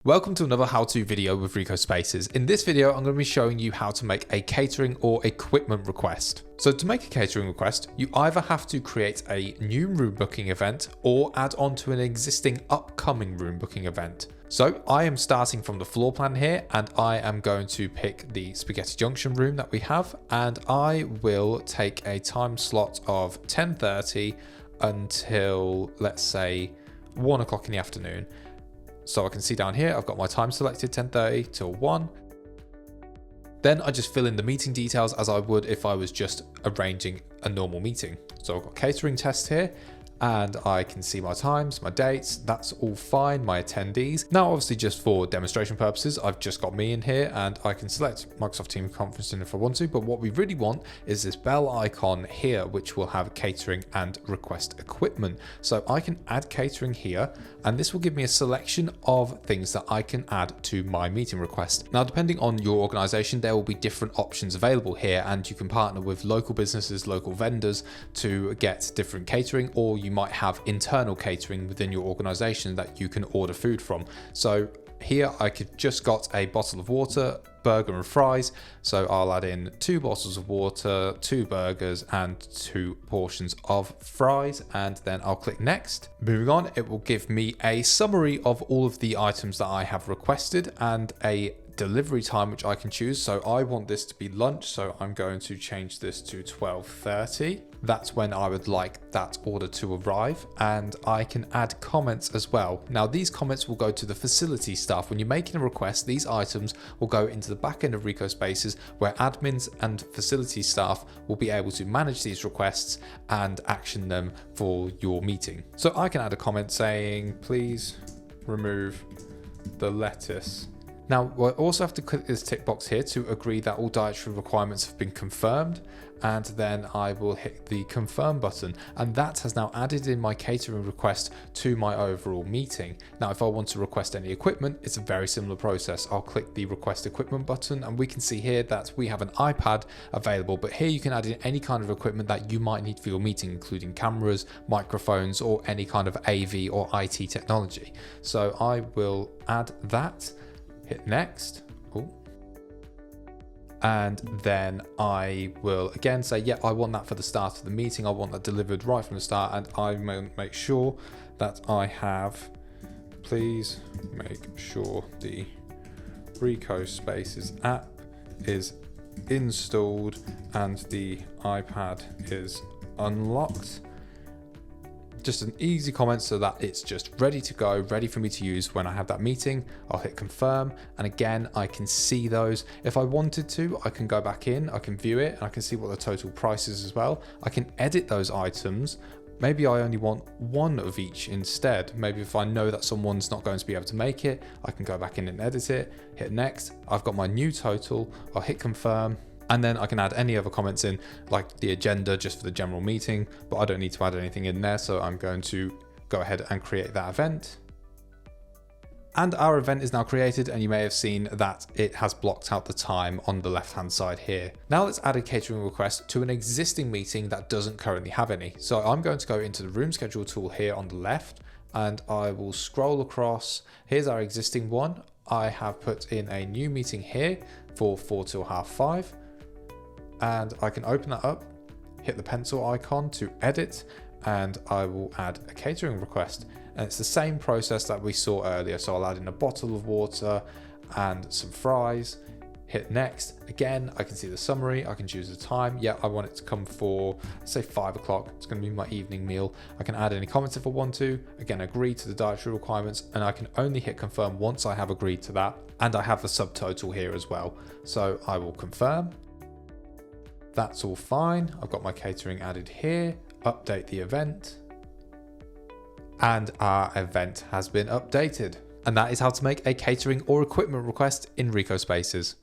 Welcome to another how-to video with Rico Spaces. In this video, I'm going to be showing you how to make a catering or equipment request. So to make a catering request, you either have to create a new room booking event or add on to an existing upcoming room booking event. So I am starting from the floor plan here and I am going to pick the Spaghetti Junction room that we have, and I will take a time slot of 10:30 until, let's say, 1 o'clock in the afternoon. So I can see down here, I've got my time selected, 10:30 till 1. Then I just fill in the meeting details as I would if I was just arranging a normal meeting. So I've got catering test here, and I can see my times, my dates, that's all fine, my attendees. Now, obviously just for demonstration purposes, I've just got me in here and I can select Microsoft Teams conferencing if I want to, but what we really want is this bell icon here, which will have catering and request equipment. So I can add catering here, and this will give me a selection of things that I can add to my meeting request. Now, depending on your organization, there will be different options available here, and you can partner with local businesses, local vendors to get different catering, or you might have internal catering within your organization that you can order food from. So here I could just got a bottle of water, burger and fries. So I'll add in 2 bottles of water, 2 burgers and 2 portions of fries, and then I'll click next. Moving on, it will give me a summary of all of the items that I have requested and a delivery time which I can choose. So I want this to be lunch, so I'm going to change this to 12:30. That's when I would like that order to arrive, and I can add comments as well. Now these comments will go to the facility staff. When you're making a request, these items will go into the back end of Rico Spaces, where admins and facility staff will be able to manage these requests and action them for your meeting. So I can add a comment saying, please remove the lettuce. Now, we'll also have to click this tick box here to agree that all dietary requirements have been confirmed, and then I will hit the confirm button, and that has now added in my catering request to my overall meeting. Now, if I want to request any equipment, it's a very similar process. I'll click the request equipment button, and we can see here that we have an iPad available, but here you can add in any kind of equipment that you might need for your meeting, including cameras, microphones, or any kind of AV or IT technology. So I will add that. Hit next. Ooh. And then I will again say, yeah, I want that for the start of the meeting. I want that delivered right from the start, and I will make sure that I have, please make sure the Rico Spaces app is installed and the iPad is unlocked. Just an easy comment so that it's just ready to go, ready for me to use when I have that meeting. I'll hit confirm, and again, I can see those. If I wanted to, I can go back in, I can view it, and I can see what the total price is as well. I can edit those items. Maybe I only want one of each instead. Maybe if I know that someone's not going to be able to make it, I can go back in and edit it, hit next. I've got my new total, I'll hit confirm. And then I can add any other comments in, like the agenda just for the general meeting, but I don't need to add anything in there. So I'm going to go ahead and create that event. And our event is now created, and you may have seen that it has blocked out the time on the left-hand side here. Now let's add a catering request to an existing meeting that doesn't currently have any. So I'm going to go into the room schedule tool here on the left, and I will scroll across. Here's our existing one. I have put in a new meeting here for 4 till 5:30. And I can open that up, hit the pencil icon to edit, and I will add a catering request. And it's the same process that we saw earlier. So I'll add in a bottle of water and some fries, hit next. Again, I can see the summary, I can choose the time. Yeah, I want it to come for, say, 5 o'clock. It's going to be my evening meal. I can add any comments if I want to. Again, agree to the dietary requirements, and I can only hit confirm once I have agreed to that. And I have the subtotal here as well. So I will confirm. That's all fine. I've got my catering added here, update the event, and our event has been updated. And that is how to make a catering or equipment request in Rico Spaces.